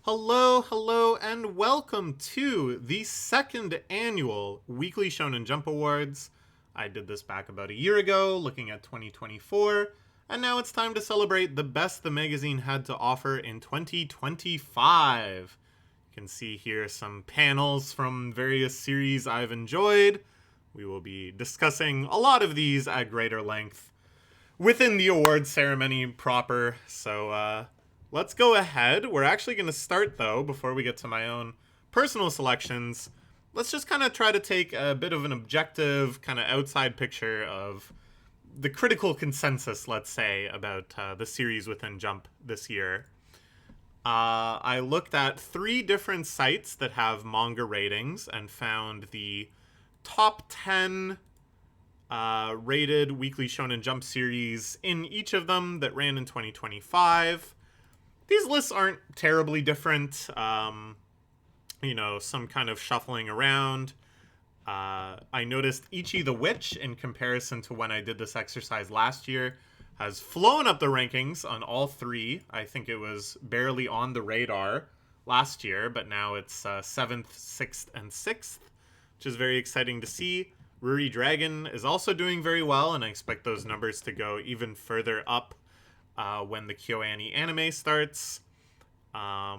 Hello, hello, and welcome to the second annual Weekly Shonen Jump Awards. I did this back about a year ago, looking at 2024, and now it's time to celebrate the best the magazine had to offer in 2025. You can see here some panels from various series I've enjoyed. We will be discussing a lot of these at greater length within the award ceremony proper, so let's go ahead. We're actually going to start, though, before we get to my own personal selections. Let's just kind of try to take a bit of an objective, kind of outside picture of the critical consensus, let's say, about the series within Jump this year. I looked at 3 different sites that have manga ratings and found the top 10 rated Weekly Shonen Jump series in each of them that ran in 2025. These lists aren't terribly different. Some kind of shuffling around. I noticed Ichi the Witch, in comparison to when I did this exercise last year, has flown up the rankings on all 3. I think it was barely on the radar last year, but now it's 7th, 6th, and 6th, which is very exciting to see. Ruri Dragon is also doing very well, and I expect those numbers to go even further up when the KyoAni anime starts. I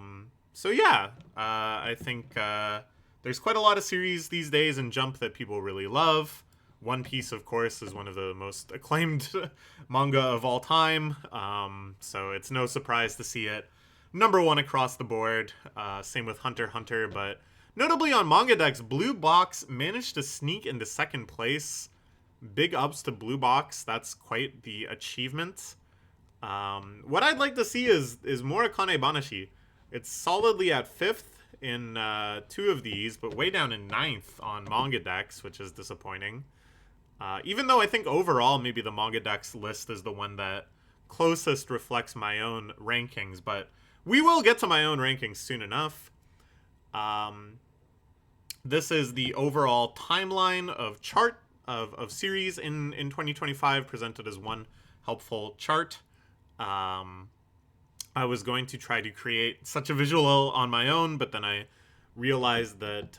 think there's quite a lot of series these days in Jump that people really love. One Piece, of course, is one of the most acclaimed manga of all time, so it's no surprise to see it number 1 across the board. Same with Hunter x Hunter, but notably on MangaDex, Blue Box managed to sneak into 2nd place. Big ups to Blue Box. That's quite the achievement. What I'd like to see is more Akane Banashi. It's solidly at 5th in 2 of these, but way down in 9th on MangaDex, which is disappointing. Even though I think overall maybe the MangaDex list is the one that closest reflects my own rankings, but we will get to my own rankings soon enough. This is the overall timeline of chart of series in 2025, presented as one helpful chart. I was going to try to create such a visual on my own, but then I realized that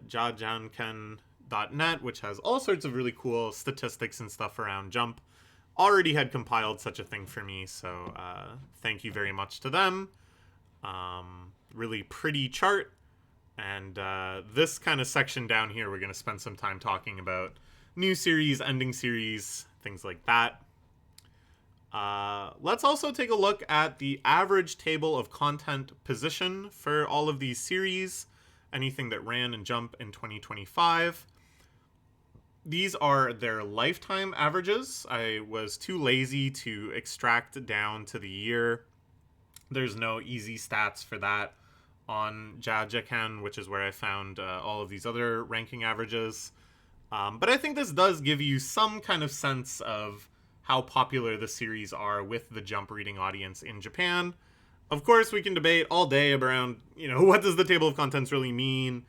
jajanken.net, which has all sorts of really cool statistics and stuff around Jump, already had compiled such a thing for me, so thank you very much to them. Really pretty chart, and this kind of section down here we're going to spend some time talking about new series, ending series, things like that. Let's also take a look at the average table of content position for all of these series, anything that ran in Jump in 2025. These are their lifetime averages. I was too lazy to extract down to the year. There's no easy stats for that on Jajaken, which is where I found all of these other ranking averages. But I think this does give you some kind of sense of how popular the series are with the Jump reading audience in Japan. Of course, we can debate all day around, what does the table of contents really mean?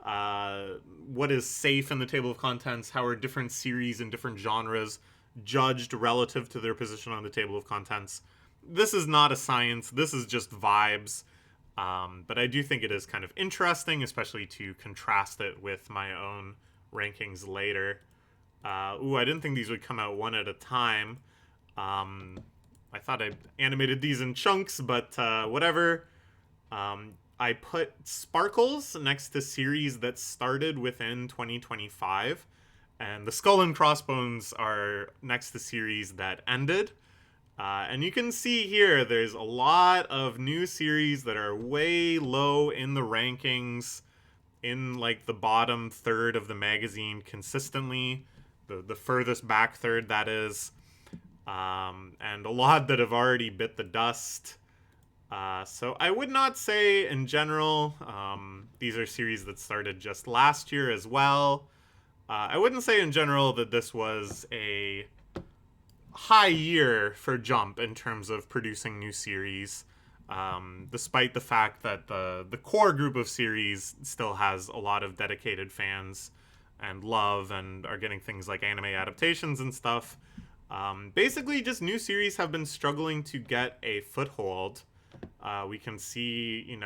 What is safe in the table of contents? How are different series and different genres judged relative to their position on the table of contents? This is not a science. This is just vibes. But I do think it is kind of interesting, especially to contrast it with my own rankings later. I didn't think these would come out one at a time. I thought I animated these in chunks, but whatever. I put Sparkles next to series that started within 2025, and the Skull and Crossbones are next to series that ended. And you can see here, there's a lot of new series that are way low in the rankings, in like the bottom third of the magazine consistently. The furthest back third, that is. And a lot that have already bit the dust. So I would not say in general, these are series that started just last year as well. I wouldn't say in general that this was a high year for Jump in terms of producing new series, despite the fact that the core group of series still has a lot of dedicated fans and love and are getting things like anime adaptations and stuff. Basically, just new series have been struggling to get a foothold. We can see,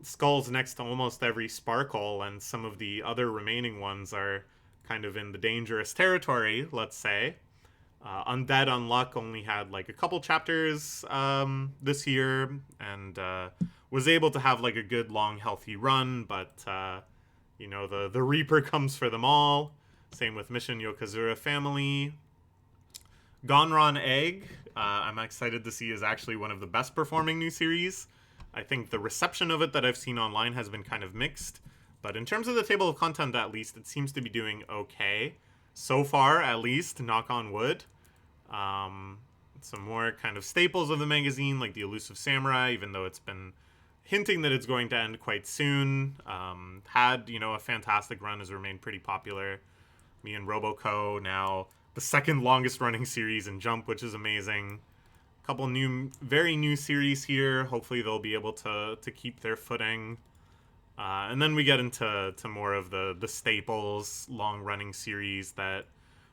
skulls next to almost every sparkle, and some of the other remaining ones are kind of in the dangerous territory, let's say. Undead Unluck only had like a couple chapters this year, and was able to have like a good long healthy run, but the Reaper comes for them all. Same with Mission Yokozura Family. Gonron Egg, I'm excited to see, is actually one of the best performing new series. I think the reception of it that I've seen online has been kind of mixed, but in terms of the table of content, at least, it seems to be doing okay. So far, at least, knock on wood. Some more kind of staples of the magazine, like the Elusive Samurai, even though it's been hinting that it's going to end quite soon. Had, a fantastic run, has remained pretty popular. Me and Roboco, now the second longest running series in Jump, which is amazing. A couple very new series here. Hopefully they'll be able to keep their footing. And then we get into more of the staples, long-running series that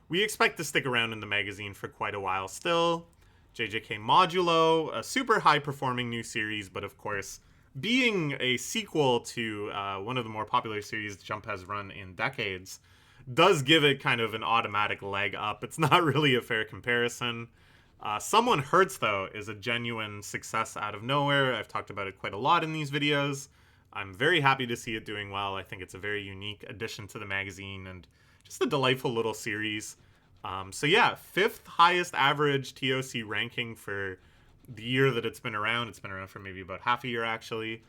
we expect to stick around in the magazine for quite a while still. JJK Modulo, a super high-performing new series, but of course, being a sequel to one of the more popular series Jump has run in decades, does give it kind of an automatic leg up. It's not really a fair comparison. Someone Hurts, though, is a genuine success out of nowhere. I've talked about it quite a lot in these videos. I'm very happy to see it doing well. I think it's a very unique addition to the magazine and just a delightful little series. So yeah, 5th highest average TOC ranking for the year that it's been around. It's been around for maybe about half a year, actually.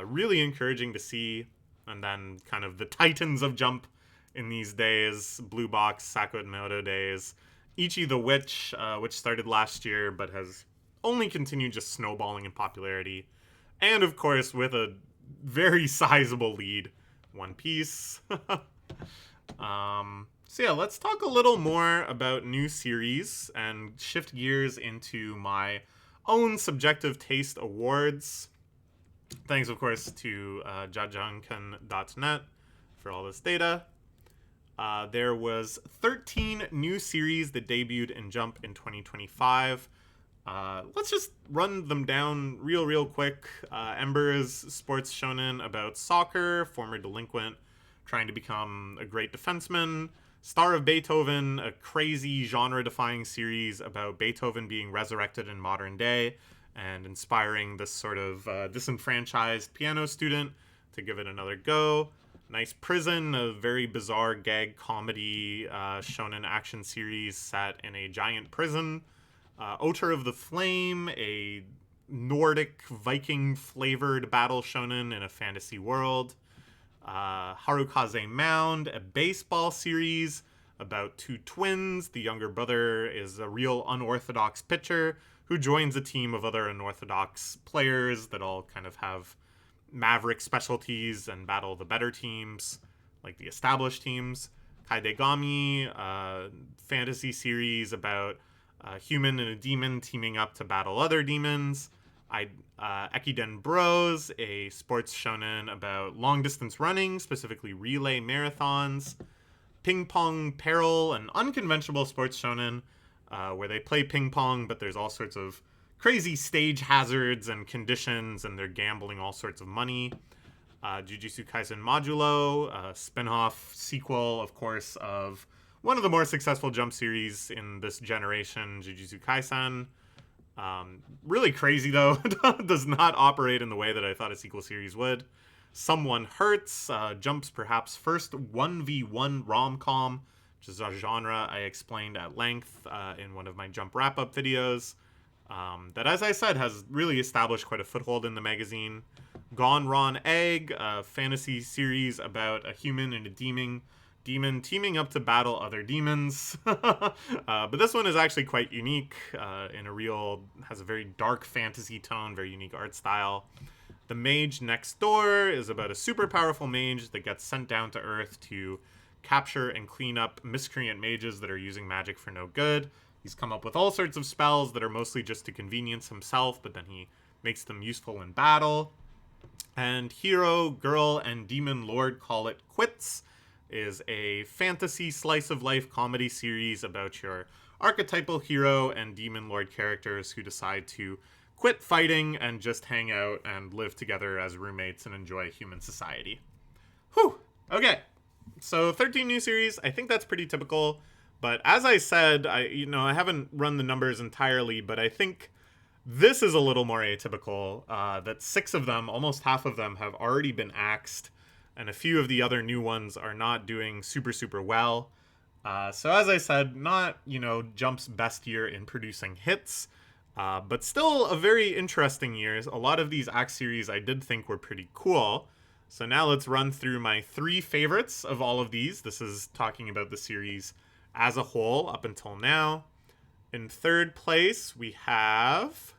Really encouraging to see. And then kind of the titans of Jump in these days, Blue Box, Sakamoto days. Ichi the Witch, which started last year but has only continued just snowballing in popularity. And of course, with a very sizable lead, One Piece. So yeah, let's talk a little more about new series and shift gears into my own subjective taste awards. Thanks, of course, to jajankan.net for all this data. There was 13 new series that debuted in Jump in 2025. Let's just run them down real quick. Ember's sports shonen about soccer, former delinquent trying to become a great defenseman. Star of Beethoven, a crazy genre-defying series about Beethoven being resurrected in modern day and inspiring this sort of disenfranchised piano student to give it another go. Nice Prison, a very bizarre gag comedy shonen action series set in a giant prison. Oter of the Flame, a Nordic Viking-flavored battle shonen in a fantasy world. Harukaze Mound, a baseball series about two twins. The younger brother is a real unorthodox pitcher who joins a team of other unorthodox players that all kind of have maverick specialties and battle the better teams, like the established teams. Kaidegami, fantasy series about a human and a demon teaming up to battle other demons. Ekiden Bros, a sports shonen about long-distance running, specifically relay marathons. Ping Pong Peril, an unconventional sports shonen where they play ping pong, but there's all sorts of crazy stage hazards and conditions, and they're gambling all sorts of money. Jujutsu Kaisen Modulo, a spin-off sequel, of course, of one of the more successful Jump series in this generation, Jujutsu Kaisen. Really crazy, though. Does not operate in the way that I thought a sequel series would. Someone Hurts, Jump's perhaps first 1v1 rom-com, which is a genre I explained at length in one of my Jump wrap-up videos. That, as I said, has really established quite a foothold in the magazine. Gone Ron Egg, a fantasy series about a human and a demon teaming up to battle other demons. But this one is actually quite unique has a very dark fantasy tone, very unique art style. The Mage Next Door is about a super powerful mage that gets sent down to Earth to capture and clean up miscreant mages that are using magic for no good. He's come up with all sorts of spells that are mostly just to convenience himself, but then he makes them useful in battle. And Hero, Girl, and Demon Lord Call It Quits is a fantasy slice-of-life comedy series about your archetypal hero and demon lord characters who decide to quit fighting and just hang out and live together as roommates and enjoy human society. Whew. Okay. So 13 new series. I think that's pretty typical. But as I said, I haven't run the numbers entirely, but I think this is a little more atypical. That 6 of them, almost half of them, have already been axed, and a few of the other new ones are not doing super, super well. So as I said, not, Jump's best year in producing hits, but still a very interesting year. A lot of these axe series I did think were pretty cool. So now let's run through my 3 favorites of all of these. This is talking about the series as a whole up until now. In third place, we have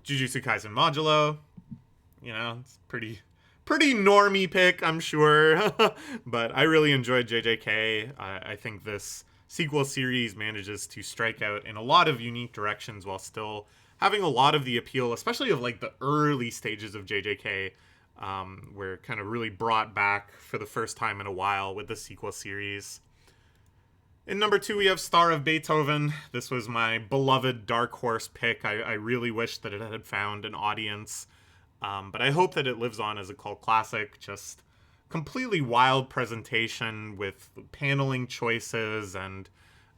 Jujutsu Kaisen Modulo. It's pretty normie pick, I'm sure. But I really enjoyed JJK. I think this sequel series manages to strike out in a lot of unique directions while still having a lot of the appeal, especially of like the early stages of JJK, were kind of really brought back for the first time in a while with the sequel series. In number 2, we have Star of Beethoven. This was my beloved Dark Horse pick. I really wish that it had found an audience. But I hope that it lives on as a cult classic. Just completely wild presentation with paneling choices and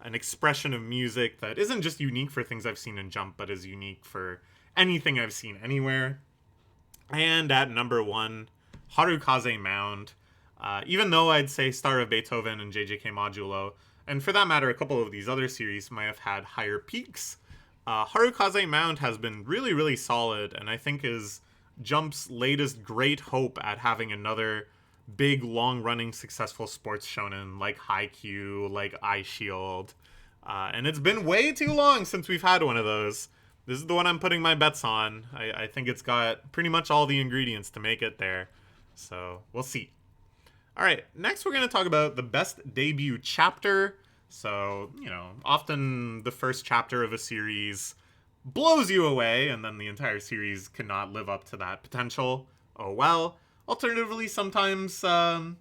an expression of music that isn't just unique for things I've seen in Jump, but is unique for anything I've seen anywhere. And at number 1, Harukaze Mound. Even though I'd say Star of Beethoven and JJK Modulo, and for that matter, a couple of these other series might have had higher peaks, Harukaze Mound has been really, really solid, and I think is Jump's latest great hope at having another big, long-running, successful sports shonen like Haikyuu, like Eyeshield. And it's been way too long since we've had one of those. This is the one I'm putting my bets on. I think it's got pretty much all the ingredients to make it there. So, we'll see. Alright, next we're going to talk about the best debut chapter. So, often the first chapter of a series blows you away, and then the entire series cannot live up to that potential. Oh well. Alternatively, sometimes a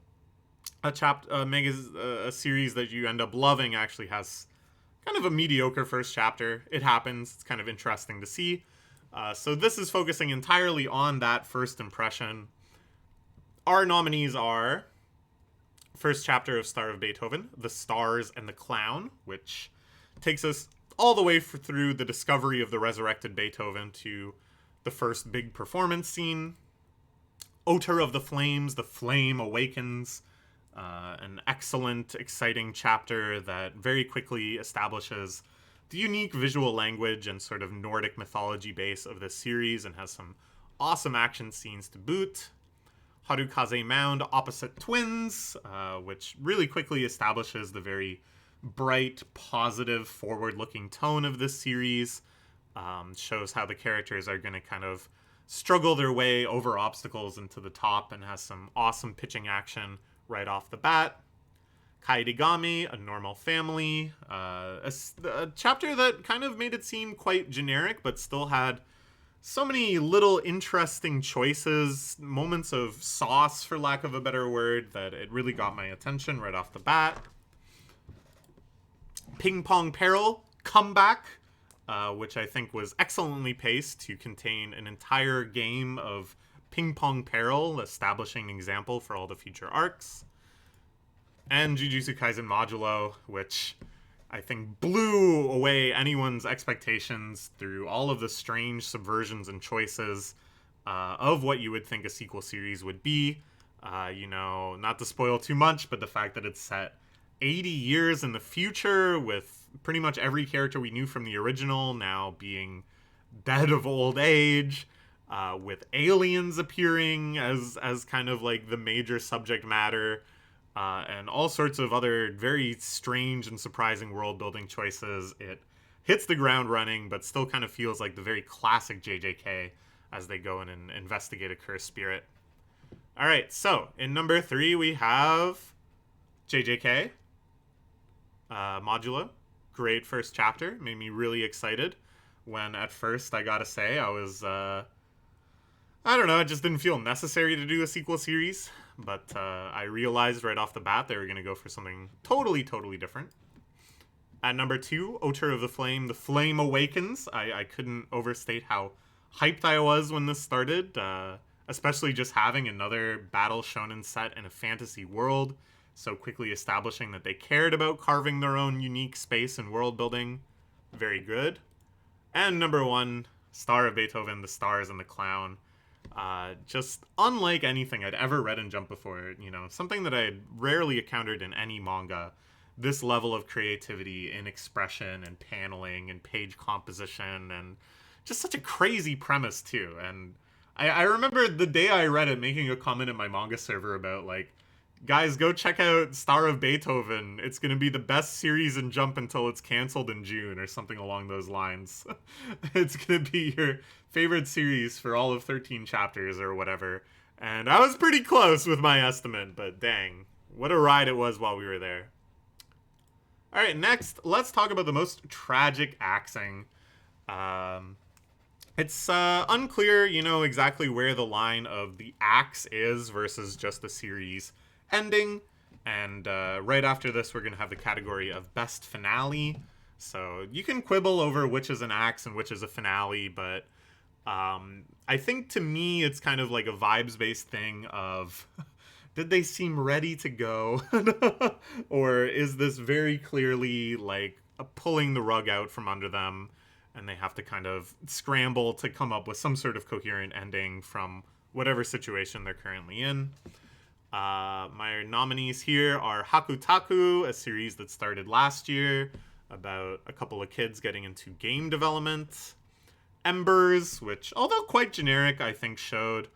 series that you end up loving actually has kind of a mediocre first chapter. It happens. It's kind of interesting to see. So this is focusing entirely on that first impression. Our nominees are first chapter of Star of Beethoven, The Stars and the Clown, which takes us all the way through the discovery of the resurrected Beethoven to the first big performance scene. Otter of the Flames, The Flame Awakens, an excellent, exciting chapter that very quickly establishes the unique visual language and sort of Nordic mythology base of this series and has some awesome action scenes to boot. Harukaze Mound, Opposite Twins, which really quickly establishes the very bright, positive, forward-looking tone of this series. Shows how the characters are going to kind of struggle their way over obstacles into the top and has some awesome pitching action right off the bat. Kaedigami, A Normal Family, a chapter that kind of made it seem quite generic, but still had so many little interesting choices, moments of sauce, for lack of a better word, that it really got my attention right off the bat. Ping Pong Peril, Comeback, which I think was excellently paced to contain an entire game of Ping Pong Peril, establishing an example for all the future arcs. And Jujutsu Kaisen Modulo, which I think blew away anyone's expectations through all of the strange subversions and choices of what you would think a sequel series would be. Not to spoil too much, but the fact that it's set 80 years in the future with pretty much every character we knew from the original now being dead of old age, with aliens appearing as kind of like the major subject matter, and all sorts of other very strange and surprising world-building choices. It hits the ground running, but still kind of feels like the very classic JJK as they go in and investigate a cursed spirit. All right, so in number 3, we have JJK Modulo. Great first chapter. Made me really excited when at first, I gotta say, I was... I don't know, it just didn't feel necessary to do a sequel series, but I realized right off the bat they were going to go for something totally, totally different. At number 2, Oter of the Flame Awakens. I couldn't overstate how hyped I was when this started, especially just having another battle shonen set in a fantasy world, so quickly establishing that they cared about carving their own unique space and world building. Very good. And number 1, Star of Beethoven, The Stars and the Clown. Just unlike anything I'd ever read in Jump before, something that I had rarely encountered in any manga. This level of creativity in expression and paneling and page composition, and just such a crazy premise too. And I remember the day I read it making a comment in my manga server about, like, guys, go check out Star of Beethoven. It's going to be the best series in Jump until it's canceled in June or something along those lines. It's going to be your favorite series for all of 13 chapters or whatever. And I was pretty close with my estimate, but dang, what a ride it was while we were there. All right, next, let's talk about the most tragic axing. It's unclear, exactly where the line of the axe is versus just the series ending. And right after this, we're going to have the category of best finale. So you can quibble over which is an axe and which is a finale, but I think to me, it's kind of like a vibes-based thing of... did they seem ready to go? Or is this very clearly like pulling the rug out from under them, and they have to kind of scramble to come up with some sort of coherent ending from whatever situation they're currently in? My nominees here are Hakutaku, a series that started last year about a couple of kids getting into game development. Embers, which, although quite generic, I think showed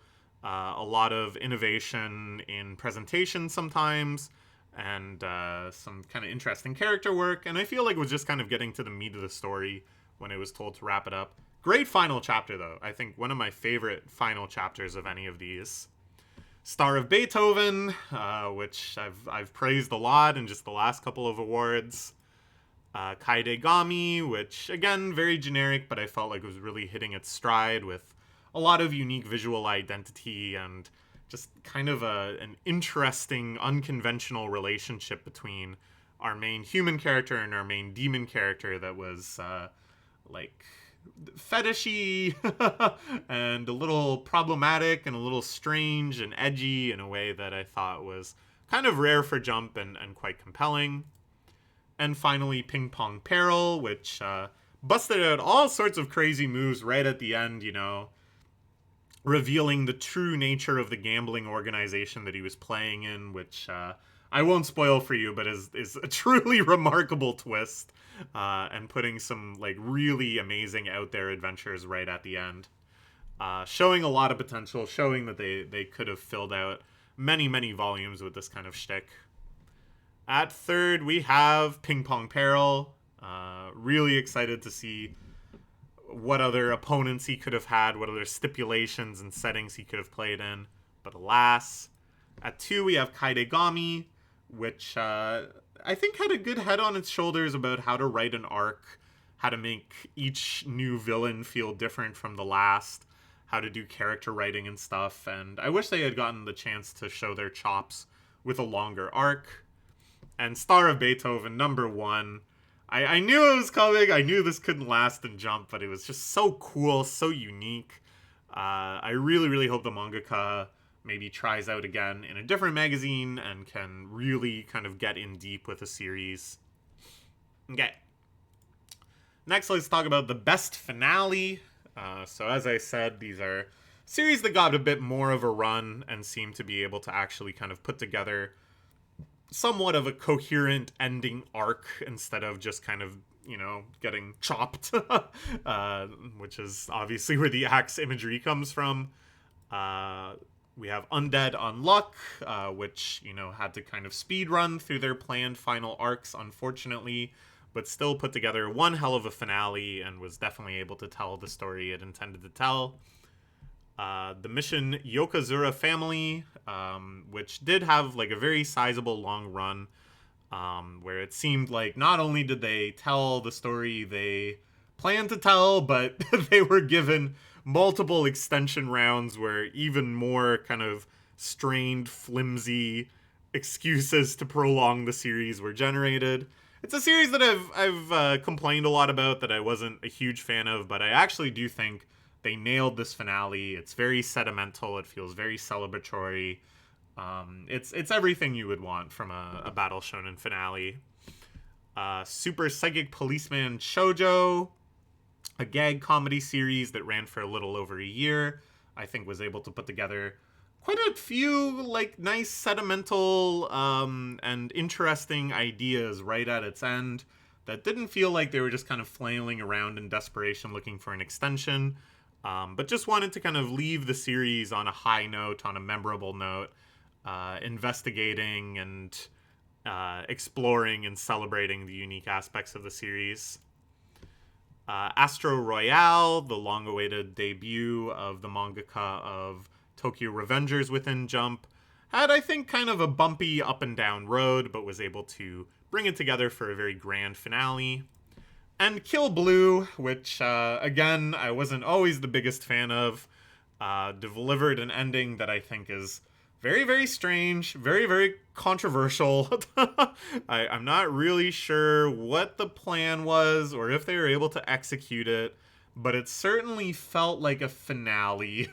a lot of innovation in presentation sometimes, and some kind of interesting character work, and I feel like it was just kind of getting to the meat of the story when it was told to wrap it up. Great final chapter, though. I think one of my favorite final chapters of any of these. Star of Beethoven, which I've praised a lot in just the last couple of awards. Kaidegami, which, again, very generic, but I felt like it was really hitting its stride with a lot of unique visual identity and just kind of an interesting, unconventional relationship between our main human character and our main demon character that was, like, fetishy and a little problematic and a little strange and edgy in a way that I thought was kind of rare for Jump and quite compelling. And finally, Ping Pong Peril, which busted out all sorts of crazy moves right at the end, revealing the true nature of the gambling organization that he was playing in, which I won't spoil for you, but is a truly remarkable twist, and putting some like really amazing out there adventures right at the end. Showing a lot of potential, showing that they could have filled out many, many volumes with this kind of shtick. At third, we have Ping Pong Peril. Really excited to see what other opponents he could have had, what other stipulations and settings he could have played in. But alas. At 2, we have Kaidegami, which I think had a good head on its shoulders about how to write an arc, how to make each new villain feel different from the last, how to do character writing and stuff. And I wish they had gotten the chance to show their chops with a longer arc. And Star of Beethoven, number 1. I knew it was coming. I knew this couldn't last and Jump, but it was just so cool, so unique. I really, really hope the mangaka maybe tries out again in a different magazine and can really kind of get in deep with a series. Okay. Next, let's talk about the best finale. So as I said, these are series that got a bit more of a run and seem to be able to actually kind of put together somewhat of a coherent ending arc instead of just kind of, getting chopped, which is obviously where the axe imagery comes from. We have Undead Unluck, which, had to kind of speed run through their planned final arcs, unfortunately, but still put together one hell of a finale and was definitely able to tell the story it intended to tell. The mission Yokozuna Family, which did have like a very sizable long run, where it seemed like not only did they tell the story they planned to tell, but they were given multiple extension rounds where even more kind of strained, flimsy excuses to prolong the series were generated. it's a series that I've complained a lot about, that I wasn't a huge fan of, but I actually do think they nailed this finale. It's very sentimental. It feels very celebratory. It's everything you would want from a Battle Shonen finale. Super Psychic Policeman Shoujo, a gag comedy series that ran for a little over a year. I think was able to put together quite a few like nice sentimental and interesting ideas right at its end that didn't feel like they were just kind of flailing around in desperation looking for an extension, but just wanted to kind of leave the series on a high note, on a memorable note, investigating and exploring and celebrating the unique aspects of the series. Astro Royale, the long-awaited debut of the mangaka of Tokyo Revengers within Jump, had, I think, kind of a bumpy up and down road, but was able to bring it together for a very grand finale. And Kill Blue, which, again, I wasn't always the biggest fan of, delivered an ending that I think is very, very strange, very, very controversial. I'm not really sure what the plan was or if they were able to execute it, but it certainly felt like a finale.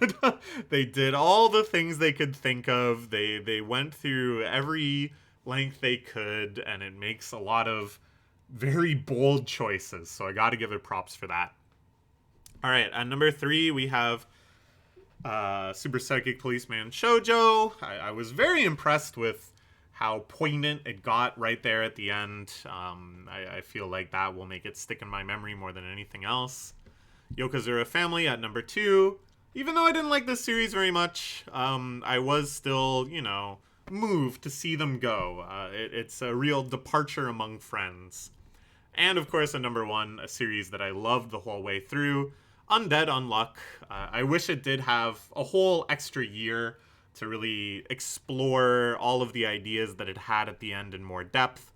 They did all the things they could think of. They went through every length they could, and it makes a lot of very bold choices. So I got to give it props for that. All right, at number 3, we have Super Psychic Policeman Shoujo. I was very impressed with how poignant it got right there at the end. I feel like that will make it stick in my memory more than anything else. Yokozuna Family at number 2. Even though I didn't like this series very much, I was still, moved to see them go. It's a real departure among friends. And of course, at number 1, a series that I loved the whole way through, Undead Unluck. I wish it did have a whole extra year to really explore all of the ideas that it had at the end in more depth.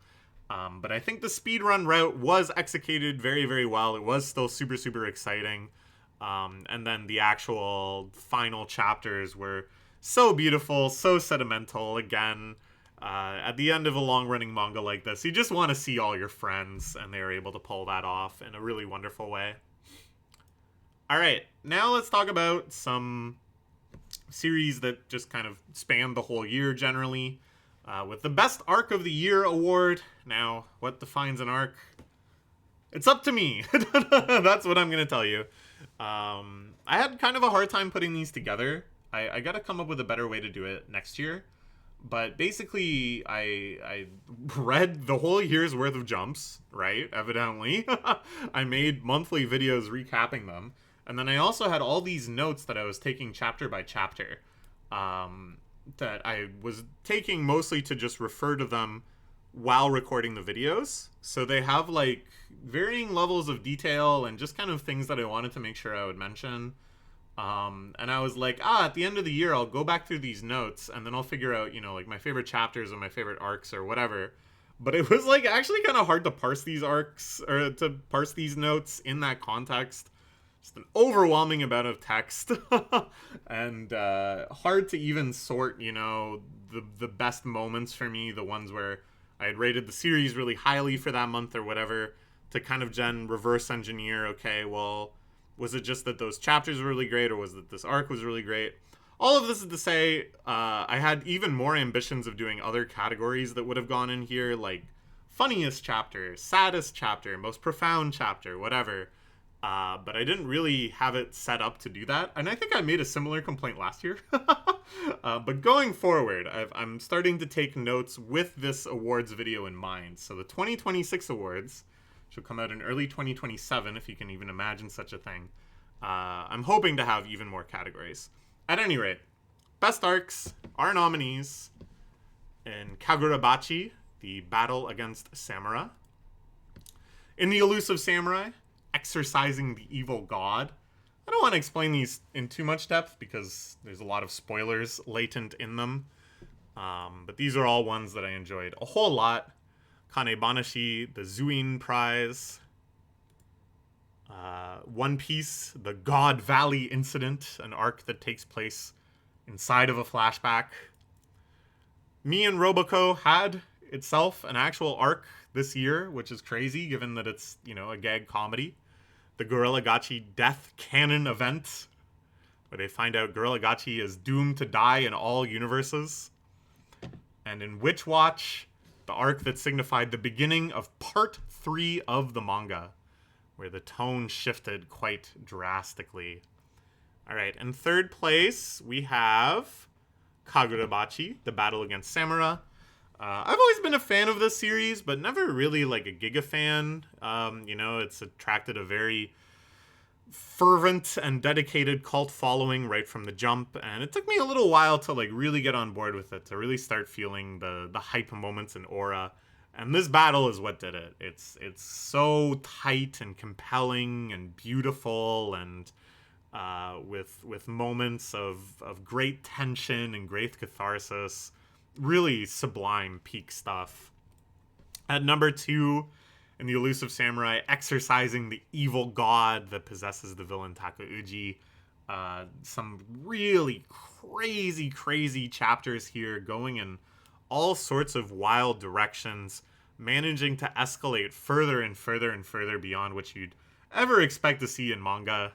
But I think the speedrun route was executed very, very well. It was still super, super exciting. And then the actual final chapters were so beautiful, so sentimental. Again, at the end of a long-running manga like this, you just want to see all your friends, and they were able to pull that off in a really wonderful way. All right, now let's talk about some series that just kind of spanned the whole year generally. With the Best Arc of the Year award. Now, what defines an arc? It's up to me. That's what I'm going to tell you. I had kind of a hard time putting these together. I got to come up with a better way to do it next year. But basically, I read the whole year's worth of jumps, right? Evidently. I made monthly videos recapping them. And then I also had all these notes that I was taking chapter by chapter. That I was taking mostly to just refer to them while recording the videos. So they have like varying levels of detail and just kind of things that I wanted to make sure I would mention. And I was like, at the end of the year, I'll go back through these notes and then I'll figure out, like my favorite chapters or my favorite arcs or whatever. But it was like actually kind of hard to parse these arcs or to parse these notes in that context. Just an overwhelming amount of text and hard to even sort, the best moments for me, the ones where I had rated the series really highly for that month or whatever, to kind of reverse engineer, okay, well, was it just that those chapters were really great, or was it this arc was really great? All of this is to say, I had even more ambitions of doing other categories that would have gone in here, like funniest chapter, saddest chapter, most profound chapter, whatever. But I didn't really have it set up to do that. And I think I made a similar complaint last year. But going forward, I'm starting to take notes with this awards video in mind. So the 2026 awards, which will come out in early 2027, if you can even imagine such a thing. I'm hoping to have even more categories. At any rate, best arcs, our nominees in Kagurabachi, the battle against Samurai. In The Elusive Samurai, Exorcising the Evil God. I don't want to explain these in too much depth because there's a lot of spoilers latent in them. But these are all ones that I enjoyed a whole lot. Kanebanashi, the Zuin Prize. One Piece, the God Valley Incident, an arc that takes place inside of a flashback. Me and Roboco had itself an actual arc this year, which is crazy given that it's, a gag comedy. The Gorilla Gachi death canon event, where they find out Gorilla Gachi is doomed to die in all universes. And in Witch Watch, the arc that signified the beginning of part 3 of the manga, where the tone shifted quite drastically. All right, in third place, we have Kagurabachi, The Battle Against Samura. I've always been a fan of this series, but never really like a giga fan. It's attracted a very fervent and dedicated cult following right from the jump, and it took me a little while to like really get on board with it, to really start feeling the hype moments and aura. And this battle is what did it. It's so tight and compelling and beautiful, and with moments of great tension and great catharsis. Really sublime peak stuff. At number 2, in The Elusive Samurai, exercising the evil god that possesses the villain Takauji. Some really crazy chapters here, going in all sorts of wild directions, managing to escalate further and further beyond what you'd ever expect to see in manga.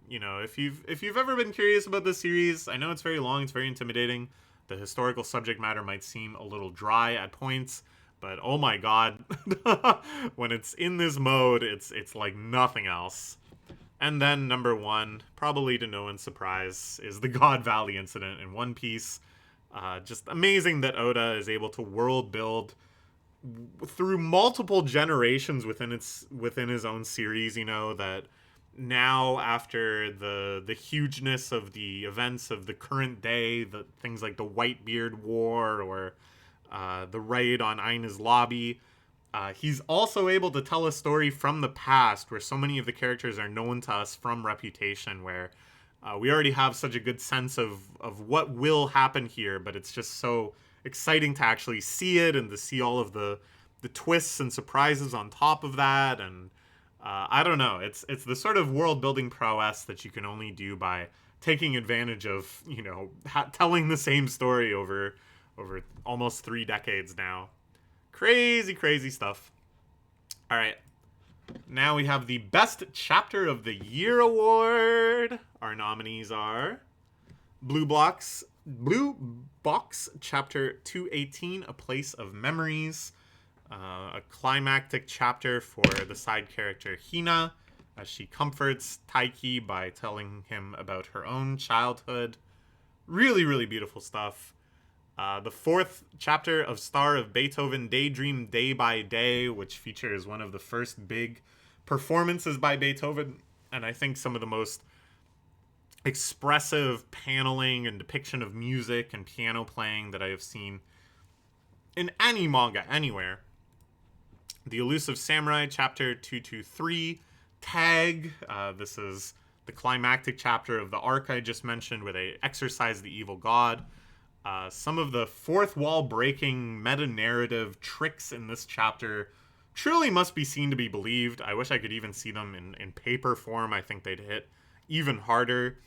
If you've ever been curious about this series, I know it's very long, it's very intimidating. The historical subject matter might seem a little dry at points, but oh my god, when it's in this mode, it's like nothing else. And then number 1, probably to no one's surprise, is the God Valley incident in One Piece. Just amazing that Oda is able to world build through multiple generations within his own series. That now, after the hugeness of the events of the current day, the things like the Whitebeard War or the raid on Aina's lobby, he's also able to tell a story from the past where so many of the characters are known to us from Reputation, where we already have such a good sense of what will happen here, but it's just so exciting to actually see it and to see all of the twists and surprises on top of that. And I don't know, it's the sort of world building prowess that you can only do by taking advantage of, telling the same story over almost 3 decades now. Crazy stuff. All right, now we have the Best Chapter of the Year award. Our nominees are Blue Box Chapter 218, A Place of Memories. A climactic chapter for the side character Hina, as she comforts Taiki by telling him about her own childhood. Really beautiful stuff. The 4th chapter of Star of Beethoven, Daydream Day by Day, which features one of the first big performances by Beethoven, and I think some of the most expressive paneling and depiction of music and piano playing that I have seen in any manga anywhere. The Elusive Samurai, Chapter 223, Tag. This is the climactic chapter of the arc I just mentioned, where they exorcise the evil god. Some of the fourth wall breaking meta-narrative tricks in this chapter truly must be seen to be believed. I wish I could even see them in paper form. I think they'd hit even harder.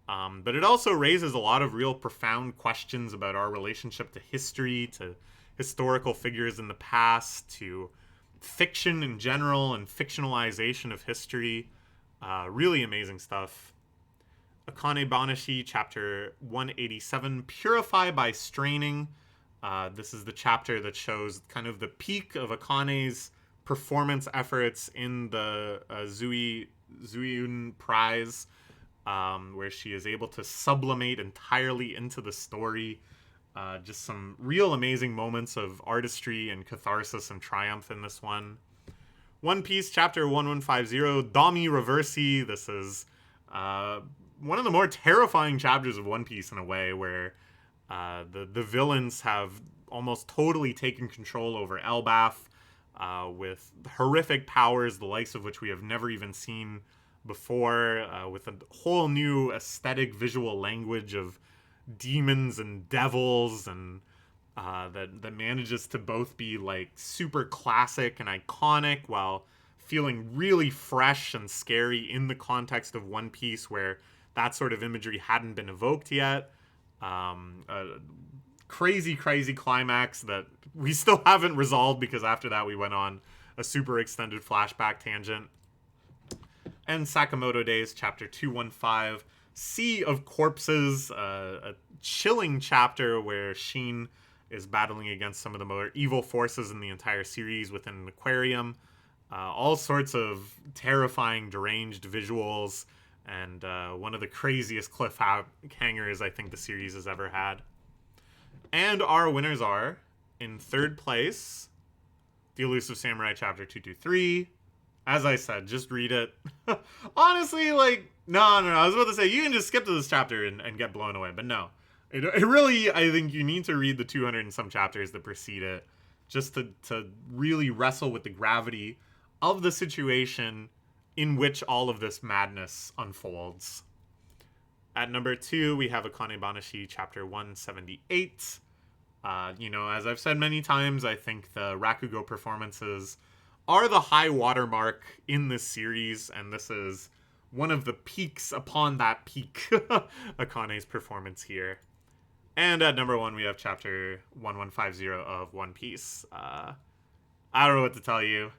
But it also raises a lot of real profound questions about our relationship to history, to historical figures in the past, to fiction in general and fictionalization of history. Really amazing stuff. Akane Banashi, Chapter 187, Purify by Straining. This is the chapter that shows kind of the peak of Akane's performance efforts in the Zuiun Prize, where she is able to sublimate entirely into the story. Just some real amazing moments of artistry and catharsis and triumph in this one. One Piece, Chapter 1150, Dami Reversi. This is one of the more terrifying chapters of One Piece in a way, where the villains have almost totally taken control over Elbaf, with horrific powers, the likes of which we have never even seen before, with a whole new aesthetic visual language of demons and devils, and that manages to both be like super classic and iconic while feeling really fresh and scary in the context of One Piece, where that sort of imagery hadn't been evoked yet. crazy climax that we still haven't resolved because after that we went on a super extended flashback tangent. And Sakamoto Days, chapter 215, Sea of Corpses, a chilling chapter where Sheen is battling against some of the more evil forces in the entire series within an aquarium. All sorts of terrifying, deranged visuals, and one of the craziest cliffhangers I think the series has ever had. And our winners are, in third place, The Elusive Samurai Chapter 223. As I said, just read it. Honestly, like, no, I was about to say, you can just skip to this chapter and get blown away, but no. It really, I think you need to read the 200 and some chapters that precede it just to really wrestle with the gravity of the situation in which all of this madness unfolds. At number 2, we have Akane Banashi, chapter 178. As I've said many times, I think the Rakugo performances are the high watermark in this series, and this is one of the peaks upon that peak, Akane's performance here. And at number 1, we have chapter 1150 of One Piece. I don't know what to tell you.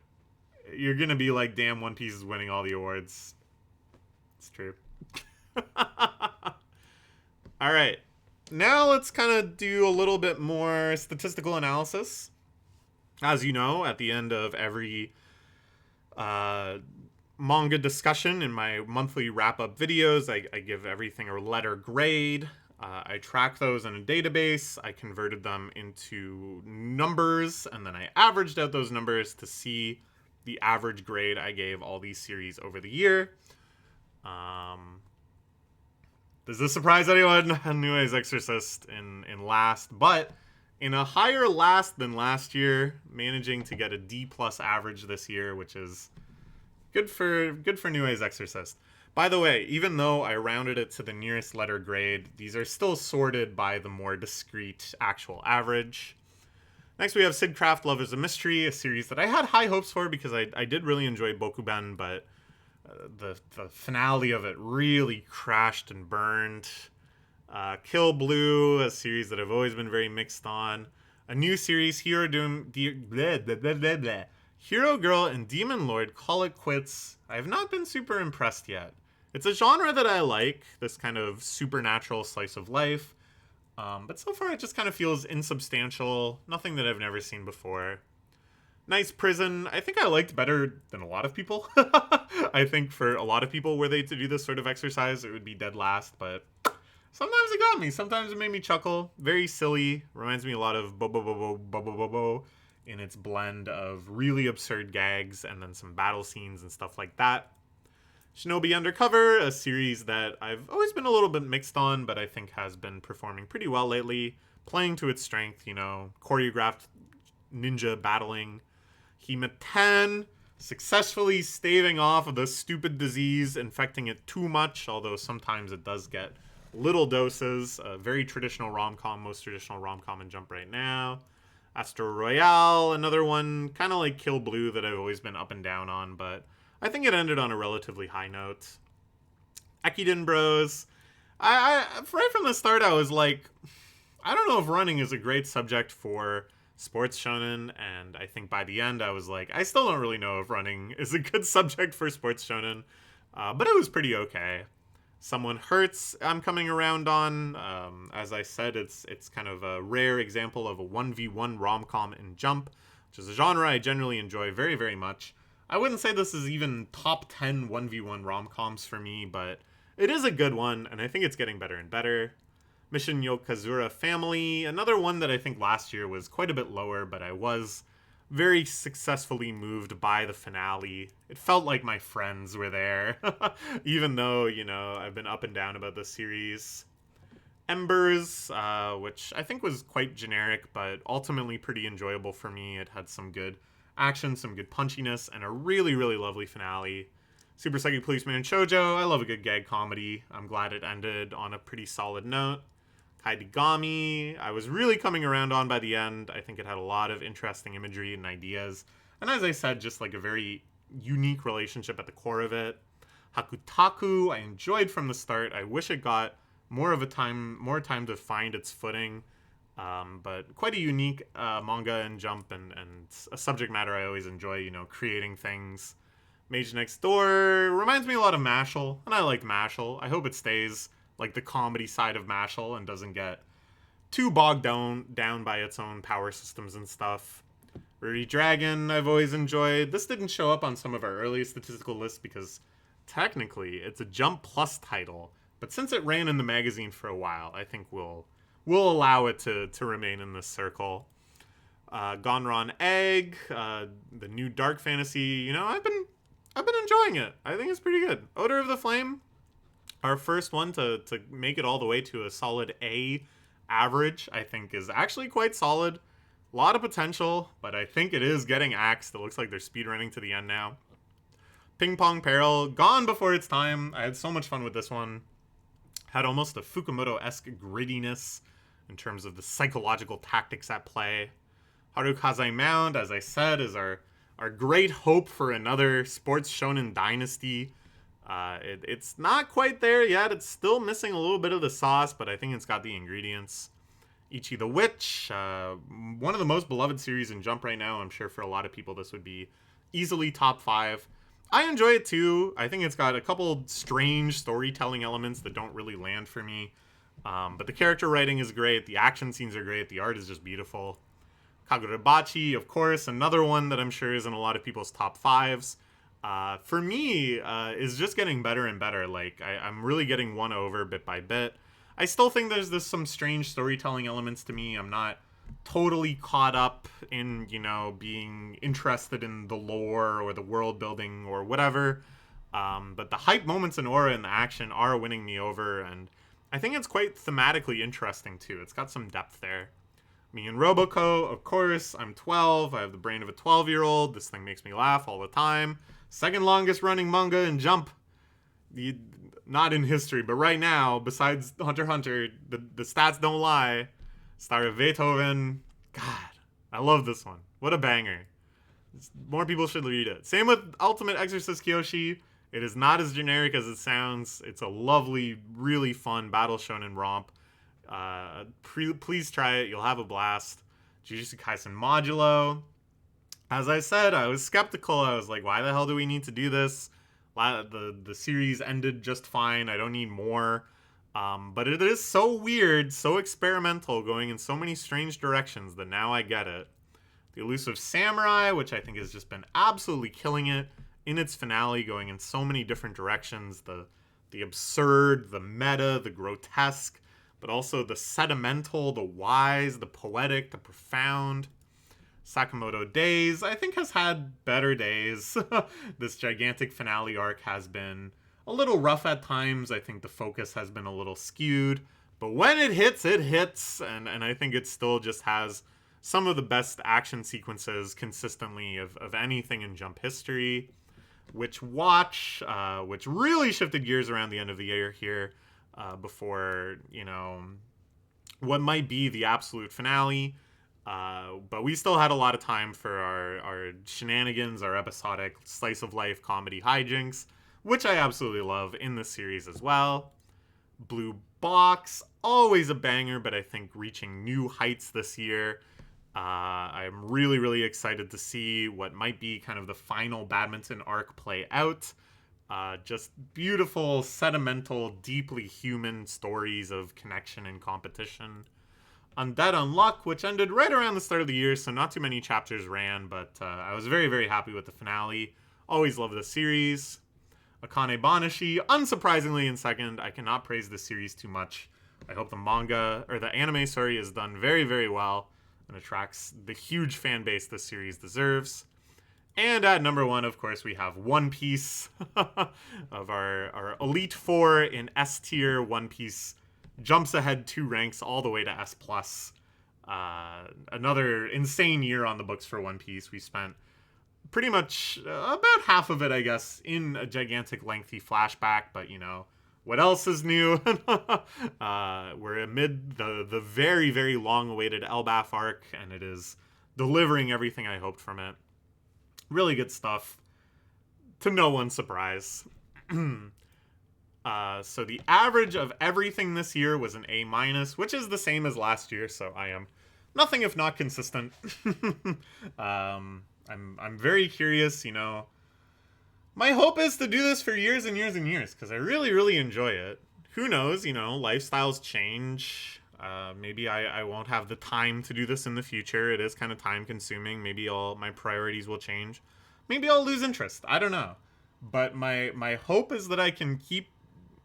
You're gonna be like, damn, One Piece is winning all the awards. It's true. All right. Now let's kind of do a little bit more statistical analysis. As you know, at the end of every manga discussion in my monthly wrap-up videos, I give everything a letter grade. I track those in a database. I converted them into numbers, and then I averaged out those numbers to see the average grade I gave all these series over the year. Does this surprise anyone? New Age Exorcist in last, but in a higher last than last year, managing to get a D+ average this year, which is good for New Age Exorcist. By the way, even though I rounded it to the nearest letter grade, these are still sorted by the more discrete actual average. Next, we have Sid Craft Love is a Mystery, a series that I had high hopes for because I did really enjoy Bokuben, but the finale of it really crashed and burned. Kill Blue, a series that I've always been very mixed on. A new series, Hero Girl and Demon Lord Call It Quits. I have not been super impressed yet. It's a genre that I like, this kind of supernatural slice of life. But so far it just kind of feels insubstantial, nothing that I've never seen before. Nice Prison, I think I liked better than a lot of people. I think for a lot of people, were they to do this sort of exercise, it would be dead last, but sometimes it got me. Sometimes it made me chuckle. Very silly. Reminds me a lot of Bo in its blend of really absurd gags and then some battle scenes and stuff like that. Shinobi Undercover, a series that I've always been a little bit mixed on, but I think has been performing pretty well lately. Playing to its strength, choreographed ninja battling. Hema 10, successfully staving off of the stupid disease, infecting it too much, although sometimes it does get little doses. A very traditional rom-com, most traditional rom-com in Jump right now. Astro Royale, another one, kind of like Kill Blue that I've always been up and down on, but I think it ended on a relatively high note. Ekiden Bros. I right from the start, I was like, I don't know if running is a great subject for sports shonen, and I think by the end I was like, I still don't really know if running is a good subject for sports shonen, but it was pretty okay. Someone Hurts I'm coming around on. As I said, it's kind of a rare example of a 1v1 rom-com in Jump, which is a genre I generally enjoy very, very much. I wouldn't say this is even top 10 1v1 rom-coms for me, but it is a good one, and I think it's getting better and better. Mission Yokazura Family, another one that I think last year was quite a bit lower, but I was very successfully moved by the finale. It felt like my friends were there, even though, I've been up and down about this series. Embers, which I think was quite generic, but ultimately pretty enjoyable for me. It had some good action, some good punchiness, and a really, really lovely finale. Super Psychic Policeman and Shoujo, I love a good gag comedy. I'm glad it ended on a pretty solid note. Kaidegami, I was really coming around on by the end. I think it had a lot of interesting imagery and ideas. And as I said, just like a very unique relationship at the core of it. Hakutaku, I enjoyed from the start. I wish it got more time to find its footing. But quite a unique manga and Jump, and a subject matter I always enjoy, creating things. Mage Next Door reminds me a lot of Mashal, and I liked Mashal. I hope it stays like the comedy side of Mashal and doesn't get too bogged down by its own power systems and stuff. Ruri Dragon, I've always enjoyed. This didn't show up on some of our early statistical lists because technically it's a Jump Plus title, but since it ran in the magazine for a while, I think we'll allow it to remain in this circle. Gonron Egg, the new dark fantasy. I've been enjoying it. I think it's pretty good. Odor of the Flame, our first one to make it all the way to a solid A average, I think is actually quite solid. A lot of potential, but I think it is getting axed. It looks like they're speedrunning to the end now. Ping Pong Peril, gone before its time. I had so much fun with this one. Had almost a Fukumoto-esque grittiness in terms of the psychological tactics at play. Harukazai Mound, as I said, is our great hope for another sports shonen dynasty. It's not quite there yet. It's still missing a little bit of the sauce, but I think it's got the ingredients. Ichi the Witch, one of the most beloved series in Jump right now. I'm sure for a lot of people this would be easily top 5. I enjoy it too. I think it's got a couple strange storytelling elements that don't really land for me. But the character writing is great. The action scenes are great. The art is just beautiful. Kagurabachi, of course, another one that I'm sure is in a lot of people's top 5s. For me, is just getting better and better. Like, I'm really getting won over bit by bit. I still think there's some strange storytelling elements to me. I'm not totally caught up in, being interested in the lore or the world building or whatever. But the hype moments in Aura and the action are winning me over, and I think it's quite thematically interesting too. It's got some depth there. Me and Roboco, of course. I'm 12. I have the brain of a 12-year-old. This thing makes me laugh all the time. Second longest running manga in Jump. Not in history, but right now, besides Hunter x Hunter, the stats don't lie. Star of Beethoven. God, I love this one. What a banger. More people should read it. Same with Ultimate Exorcist Kyoshi. It is not as generic as it sounds. It's a lovely, really fun battle shonen romp. Please try it. You'll have a blast. Jujutsu Kaisen Modulo. As I said, I was skeptical. I was like, why the hell do we need to do this? The series ended just fine. I don't need more. But it is so weird, so experimental, going in so many strange directions that now I get it. The Elusive Samurai, which I think has just been absolutely killing it in its finale, going in so many different directions. The absurd, the meta, the grotesque, but also the sentimental, the wise, the poetic, the profound. Sakamoto Days, I think, has had better days. This gigantic finale arc has been a little rough at times. I think the focus has been a little skewed. But when it hits, and I think it still just has some of the best action sequences consistently of anything in Jump history. Witch Watch, which really shifted gears around the end of the year here, before, what might be the absolute finale. But we still had a lot of time for our shenanigans, our episodic slice of life comedy hijinks, which I absolutely love in this series as well. Blue Box, always a banger, but I think reaching new heights this year. I'm really, really excited to see what might be kind of the final badminton arc play out. Just beautiful, sentimental, deeply human stories of connection and competition. Undead Unluck, which ended right around the start of the year, so not too many chapters ran, but I was very, very happy with the finale. Always love this series. Akane Banashi, unsurprisingly in second. I cannot praise this series too much. I hope the anime, is done very, very well and attracts the huge fan base this series deserves. And at number 1, of course, we have One Piece of our Elite Four in S tier. One Piece jumps ahead 2 ranks all the way to S+. Another insane year on the books for One Piece. We spent pretty much about half of it, I guess, in a gigantic, lengthy flashback, but, what else is new? We're amid the very, very long-awaited Elbaf arc, and it is delivering everything I hoped from it. Really good stuff, to no one's surprise. So the average of everything this year was an A minus, which is the same as last year. So I am nothing if not consistent. I'm very curious. You know, my hope is to do this for years and years and years because I really, really enjoy it. Who knows? You know, lifestyles change. Maybe I won't have the time to do this in the future. It is kind of time consuming. Maybe my priorities will change. Maybe I'll lose interest. I don't know. But my hope is that I can keep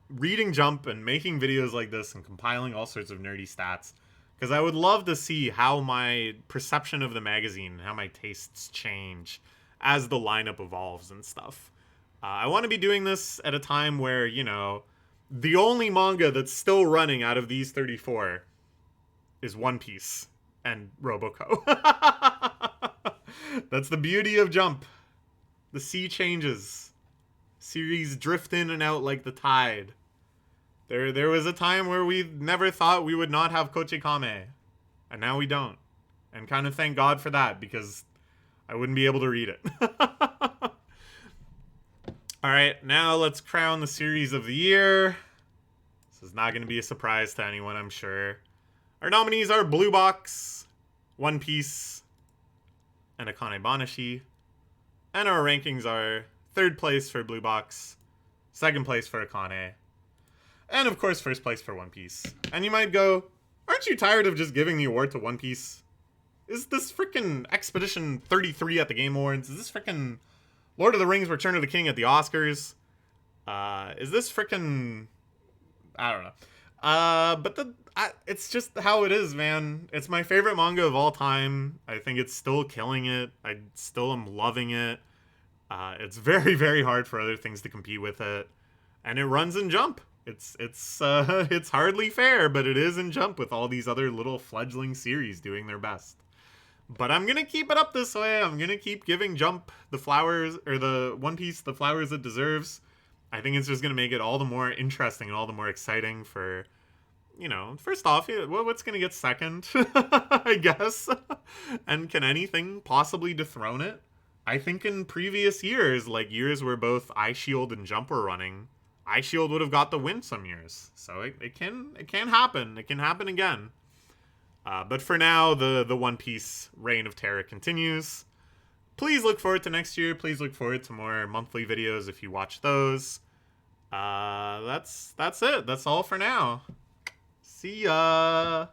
reading Jump and making videos like this and compiling all sorts of nerdy stats. Because I would love to see how my perception of the magazine, how my tastes change as the lineup evolves and stuff. I want to be doing this at a time where, you know, the only manga that's still running out of these 34 is One Piece and Roboco. That's the beauty of Jump. The sea changes. Series drift in and out like the tide. There was a time where we never thought we would not have Kochikame. And now we don't. And kind of thank God for that, because I wouldn't be able to read it. Alright, now let's crown the series of the year. This is not going to be a surprise to anyone, I'm sure. Our nominees are Blue Box, One Piece, and Akane Banashi. And our rankings are 3rd place for Blue Box, 2nd place for Akane, and of course 1st place for One Piece. And you might go, aren't you tired of just giving the award to One Piece? Is this frickin' Expedition 33 at the Game Awards? Is this frickin' Lord of the Rings Return of the King at the Oscars? Is this frickin'... I don't know. But it's just how it is, man. It's my favorite manga of all time. I think it's still killing it. I still am loving it. It's very, very hard for other things to compete with it. And it runs in Jump. It's hardly fair, but it is in Jump with all these other little fledgling series doing their best. But I'm gonna keep it up this way. I'm gonna keep giving Jump the flowers, or the One Piece the flowers it deserves. I think it's just gonna make it all the more interesting and all the more exciting for, you know, first off, what's gonna get second, I guess? And can anything possibly dethrone it? I think in previous years, like years where both Eyeshield and Jump were running, Eyeshield would have got the win some years. So it can happen. It can happen again. But for now, the One Piece reign of terror continues. Please look forward to next year. Please look forward to more monthly videos if you watch those. That's it. That's all for now. See ya!